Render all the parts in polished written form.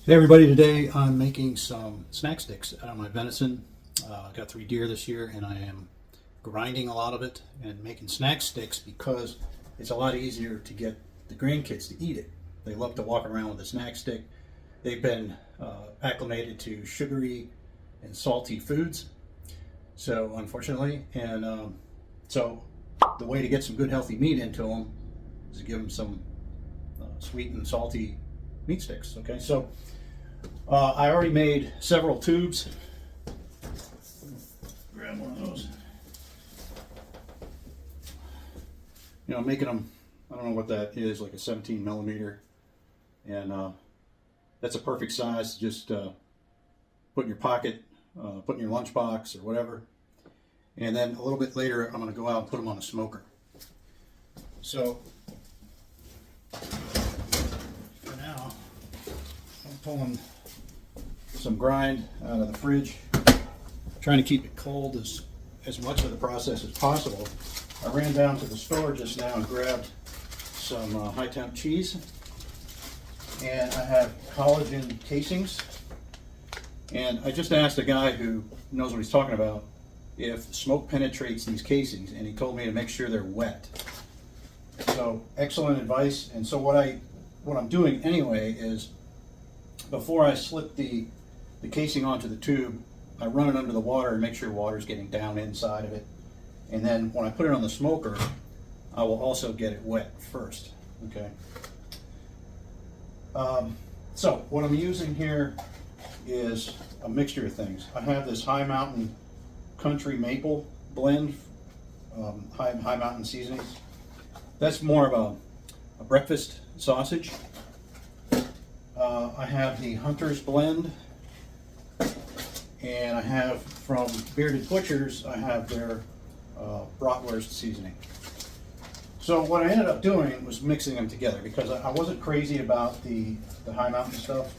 Hey everybody, today I'm making some snack sticks out of my venison. I got 3 deer this year and I am grinding a lot of it and making snack sticks because it's a lot easier to get the grandkids to eat it. They love to walk around with a snack stick. They've been acclimated to sugary and salty foods, so unfortunately, and so the way to get some good healthy meat into them is to give them some sweet and salty meat sticks. Okay, so I already made several tubes. Grab one of those. You know, making them, I don't know what that is, like a 17 millimeter. And that's a perfect size to just put in your pocket, put in your lunchbox or whatever. And then a little bit later, I'm going to go out and put them on a smoker. So, for now, I'm pulling some grind out of the fridge, trying to keep it cold as much of the process as possible. I ran down to the store just now and grabbed some high temp cheese, and I have collagen casings, and I just asked a guy who knows what he's talking about if smoke penetrates these casings, and he told me to make sure they're wet. So excellent advice. And so what I'm doing anyway is, before I slip the casing onto the tube, I run it under the water and make sure water's getting down inside of it. And then when I put it on the smoker, I will also get it wet first. Okay. So what I'm using here is a mixture of things. I have this High Mountain Country Maple blend, High Mountain seasonings. That's more of a breakfast sausage. I have the Hunter's Blend, and I have from Bearded Butchers, I have their bratwurst seasoning. So what I ended up doing was mixing them together because I wasn't crazy about the High Mountain stuff.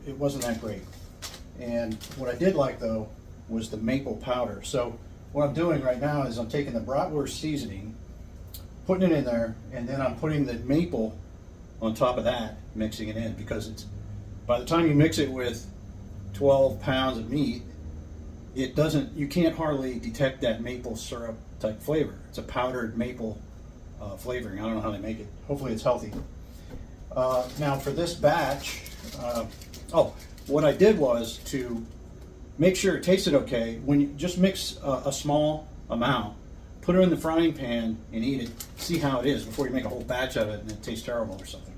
It wasn't that great. And what I did like though was the maple powder. So what I'm doing right now is I'm taking the bratwurst seasoning, putting it in there, and then I'm putting the maple on top of that, mixing it in, because it's, by the time you mix it with 12 pounds of meat, it doesn't, you can't hardly detect that maple syrup type flavor. It's a powdered maple flavoring. I don't know how they make it. Hopefully it's healthy. Now for this batch, what I did was to make sure it tasted okay. When you just mix a small amount, put it in the frying pan and eat it. See how it is before you make a whole batch of it and it tastes terrible or something.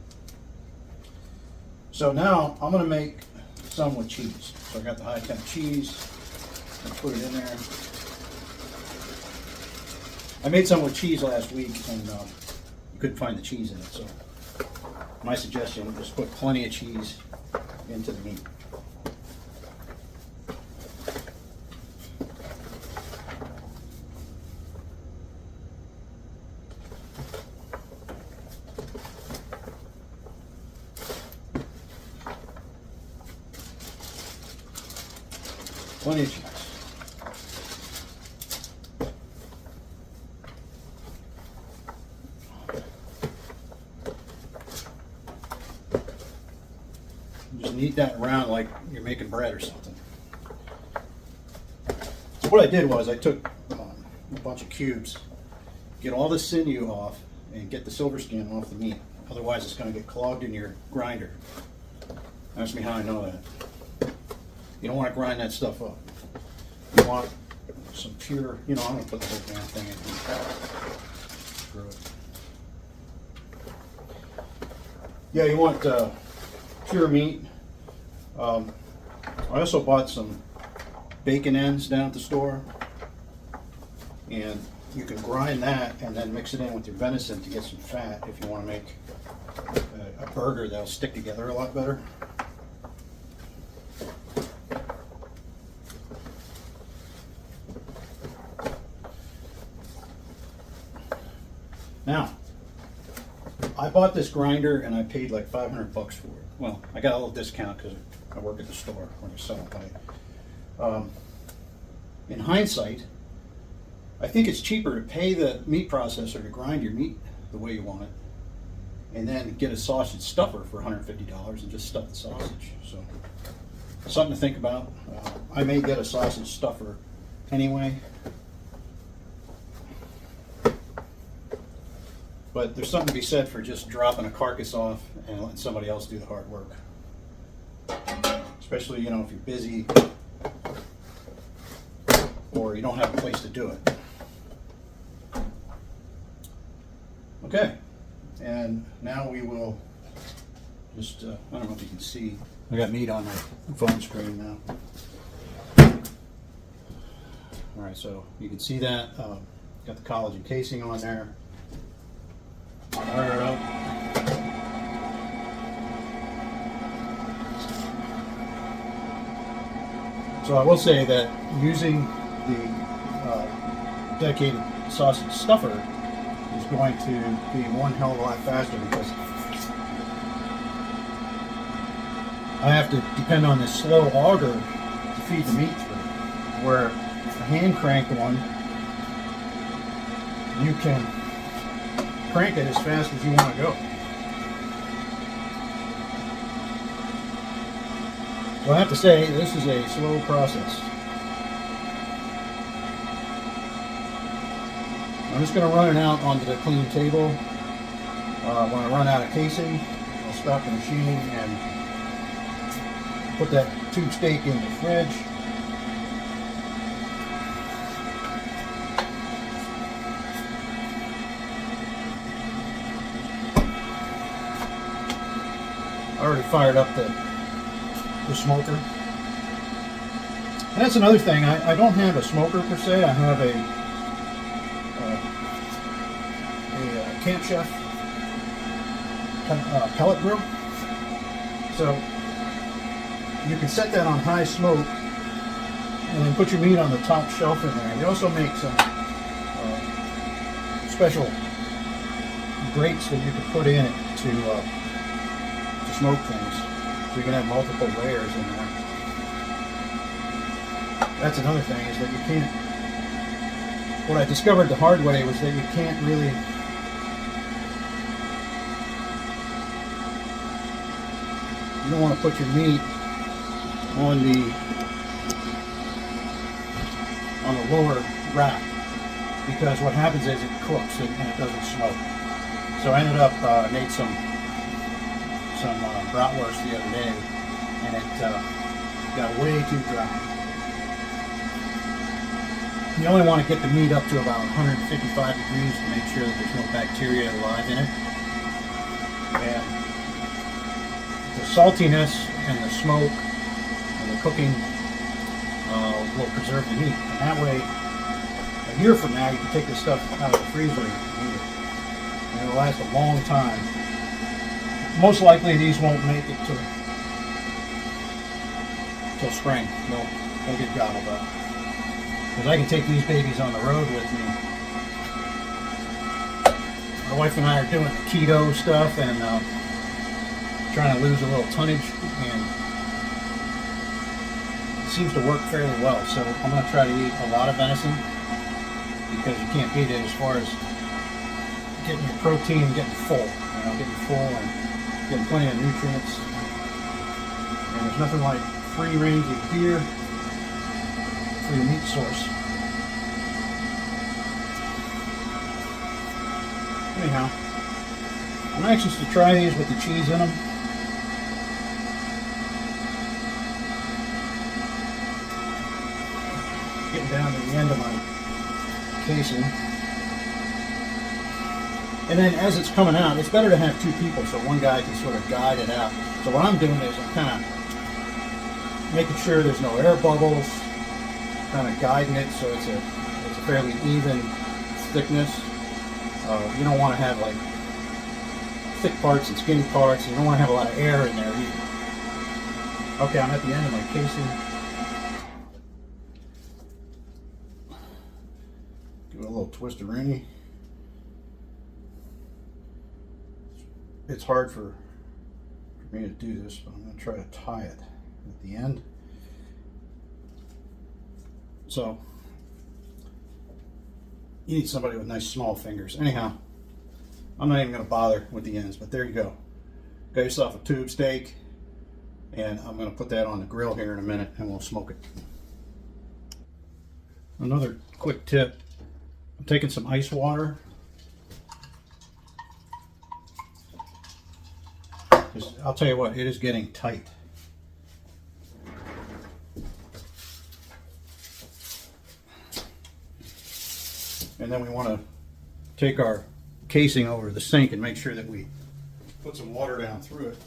So now I'm going to make some with cheese. So I got the high temp cheese. I put it in there. I made some with cheese last week and you couldn't find the cheese in it. So my suggestion is put plenty of cheese into the meat. Plenty of cheese. You just knead that around like you're making bread or something. So what I did was I took a bunch of cubes, get all the sinew off, and get the silver skin off the meat. Otherwise it's going to get clogged in your grinder. Ask me how I know that. You don't want to grind that stuff up. You want some pure, I'm going to put the whole damn thing in here. Screw it. Yeah, you want pure meat. I also bought some bacon ends down at the store. And you can grind that and then mix it in with your venison to get some fat if you want to make a burger that'll stick together a lot better. Now, I bought this grinder and I paid like $500 for it. Well, I got a little discount because I work at the store when I sell it. In hindsight, I think it's cheaper to pay the meat processor to grind your meat the way you want it and then get a sausage stuffer for $150 and just stuff the sausage. So something to think about. I may get a sausage stuffer anyway, but there's something to be said for just dropping a carcass off and letting somebody else do the hard work. Especially, you know, if you're busy or you don't have a place to do it. Okay, and now we will just, I don't know if you can see, I got meat on my phone screen now. All right, so you can see that, got the collagen casing on there. Fire it up. So I will say that using the dedicated sausage stuffer is going to be one hell of a lot faster, because I have to depend on this slow auger to feed the meat through, where a hand crank one, you can crank it as fast as you want to go. So I have to say, this is a slow process. I'm just going to run it out onto the clean table. When I run out of casing, I'll stop the machine and put that tube steak in the fridge. I already fired up the smoker. And that's another thing, I don't have a smoker per se. I have a Camp Chef pellet grill. So you can set that on high smoke and then put your meat on the top shelf in there. You also make some special grates that you can put in it to smoke things. So you can have multiple layers in there. That's another thing, is that you can't, what I discovered the hard way was that you can't really you don't want to put your meat on the lower rack, because what happens is it cooks and it doesn't smoke. So I ended up made some bratwurst the other day, and it got way too dry. You only want to get the meat up to about 155 degrees to make sure that there's no bacteria alive in it. And the saltiness and the smoke and the cooking will preserve the meat. And that way, a year from now, you can take this stuff out of the freezer and eat it. And it'll last a long time. Most likely, these won't make it till spring. They'll get gobbled up. Because I can take these babies on the road with me. My wife and I are doing the keto stuff and trying to lose a little tonnage, and it seems to work fairly well. So I'm going to try to eat a lot of venison, because you can't beat it as far as getting your protein and getting full. You know, getting full and getting plenty of nutrients. And there's nothing like free range of deer for your meat source. Anyhow, I'm anxious to try these with the cheese in them. Getting down to the end of my casing. And then as it's coming out, it's better to have two people so one guy can sort of guide it out. So what I'm doing is I'm kind of making sure there's no air bubbles, kind of guiding it so it's a fairly even thickness. You don't want to have like thick parts and skinny parts. You don't want to have a lot of air in there either. Okay, I'm at the end of my casing. Give it a little twist-a-rooney. It's hard for me to do this, but I'm going to try to tie it at the end. So you need somebody with nice small fingers. Anyhow, I'm not even going to bother with the ends, but there you go. Got yourself a tube steak, and I'm going to put that on the grill here in a minute and we'll smoke it. Another quick tip, I'm taking some ice water. I'll tell you what, it is getting tight. And then we want to take our casing over to the sink and make sure that we put some water down through it.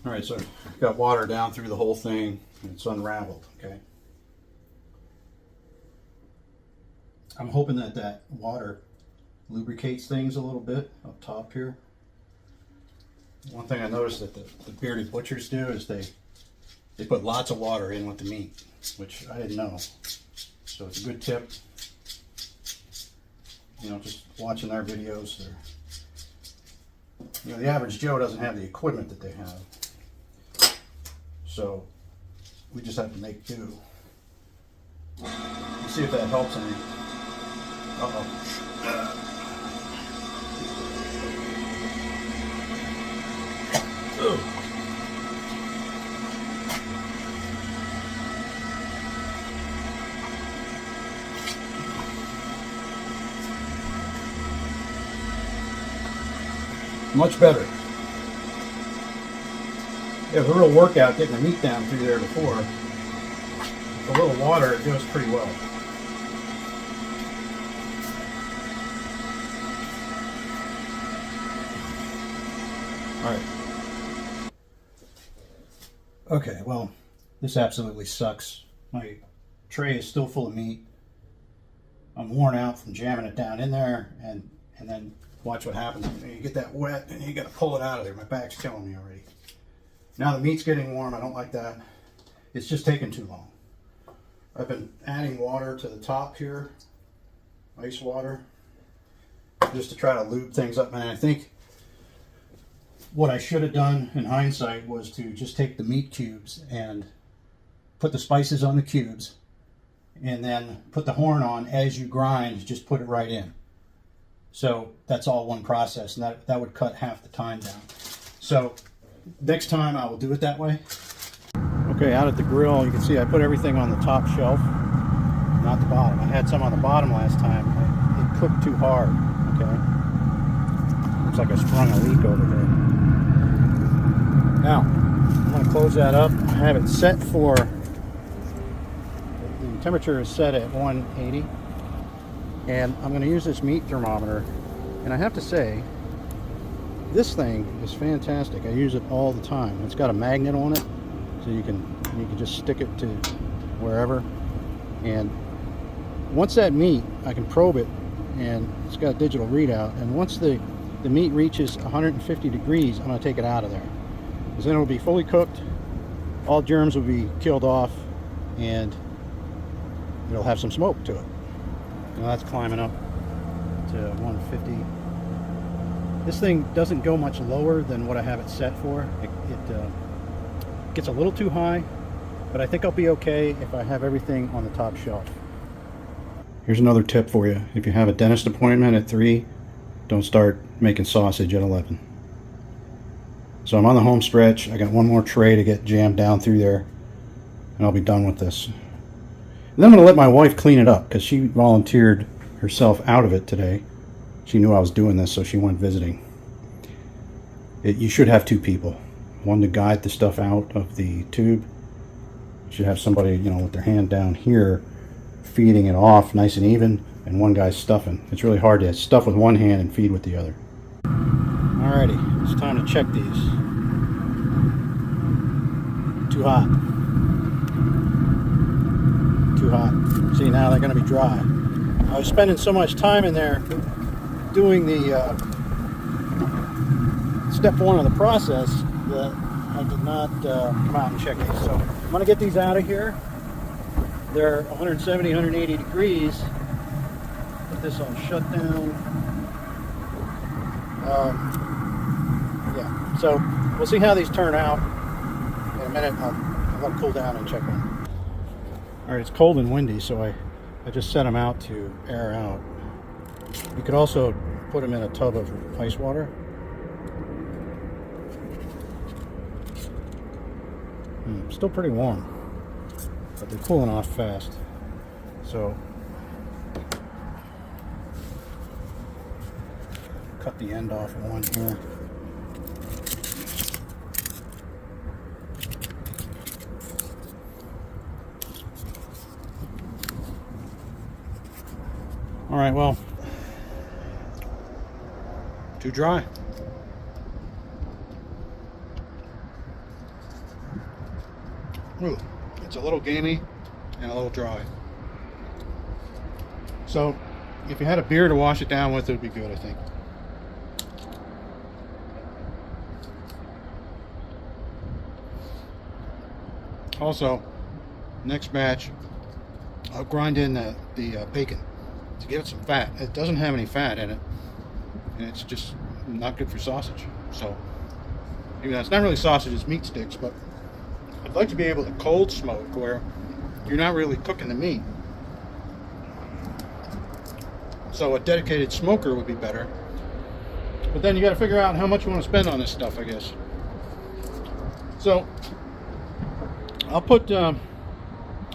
All right, so got water down through the whole thing. It's unraveled, okay? I'm hoping that that water lubricates things a little bit up top here. One thing I noticed that the bearded butchers do is they put lots of water in with the meat, which I didn't know. So it's a good tip. You know, just watching their videos, you know, the average Joe doesn't have the equipment that they have. So we just have to make do. Let's see if that helps any. Uh-oh. Ooh. Much better. It was a real workout getting the meat down through there before. With a little water, it goes pretty well. All right. Okay, well, this absolutely sucks. My tray is still full of meat. I'm worn out from jamming it down in there, and then watch what happens. You get that wet, and you got to pull it out of there. My back's killing me already. Now the meat's getting warm. I don't like that. It's just taking too long. I've been adding water to the top here, ice water, just to try to lube things up. And I think what I should have done in hindsight was to just take the meat cubes and put the spices on the cubes, and then put the horn on as you grind, just put it right in. So that's all one process, and that would cut half the time down. So next time I will do it that way. Okay, out at the grill, you can see I put everything on the top shelf, not the bottom. I had some on the bottom last time. It cooked too hard, okay? Looks like I sprung a leak over there. Now, I'm going to close that up. I have it set for, the temperature is set at 180. And I'm going to use this meat thermometer. And I have to say, this thing is fantastic. I use it all the time. It's got a magnet on it, so you can just stick it to wherever. And once that meat, I can probe it, and it's got a digital readout. And once the meat reaches 150 degrees, I'm going to take it out of there, because then it will be fully cooked. All germs will be killed off, and it'll have some smoke to it. Now that's climbing up to 150. This thing doesn't go much lower than what I have it set for. It gets a little too high, but I think I'll be okay if I have everything on the top shelf. Here's another tip for you. If you have a dentist appointment at 3, don't start making sausage at 11. So I'm on the home stretch. I got one more tray to get jammed down through there, and I'll be done with this. And then I'm going to let my wife clean it up, because she volunteered herself out of it today. She knew I was doing this, so she went visiting. You should have 2 people. One to guide the stuff out of the tube. You should have somebody, you know, with their hand down here, feeding it off nice and even, and one guy's stuffing. It's really hard to stuff with one hand and feed with the other. Alrighty, it's time to check these. Too hot. Too hot. See, now they're going to be dry. I was spending so much time in there doing the step 1 of the process that I did not come out and check these. So I'm going to get these out of here. They're 170, 180 degrees. this on shutdown. Yeah, so we'll see how these turn out. In a minute, I'll let them cool down and check them. All right, it's cold and windy, so I just set them out to air out. You could also put them in a tub of ice water. Still pretty warm, but they're cooling off fast. So cut the end off of one here. All right, well, too dry. Ooh, it's a little gamey and a little dry. So if you had a beer to wash it down with, it would be good, I think. Also, next batch, I'll grind in the bacon to give it some fat. It doesn't have any fat in it, and it's just not good for sausage. So, even though it's not really sausage, it's meat sticks, but I'd like to be able to cold smoke where you're not really cooking the meat. So a dedicated smoker would be better. But then you got to figure out how much you want to spend on this stuff, I guess. So I'll put, I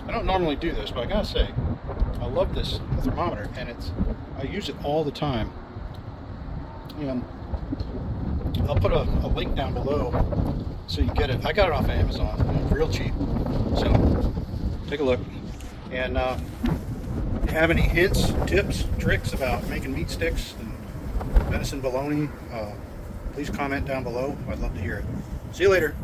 don't normally do this, but I gotta say, I love this thermometer, and I use it all the time. And I'll put a link down below so you get it. I got it off of Amazon, real cheap. So take a look. And if you have any hints, tips, tricks about making meat sticks and venison bologna, please comment down below. I'd love to hear it. See you later.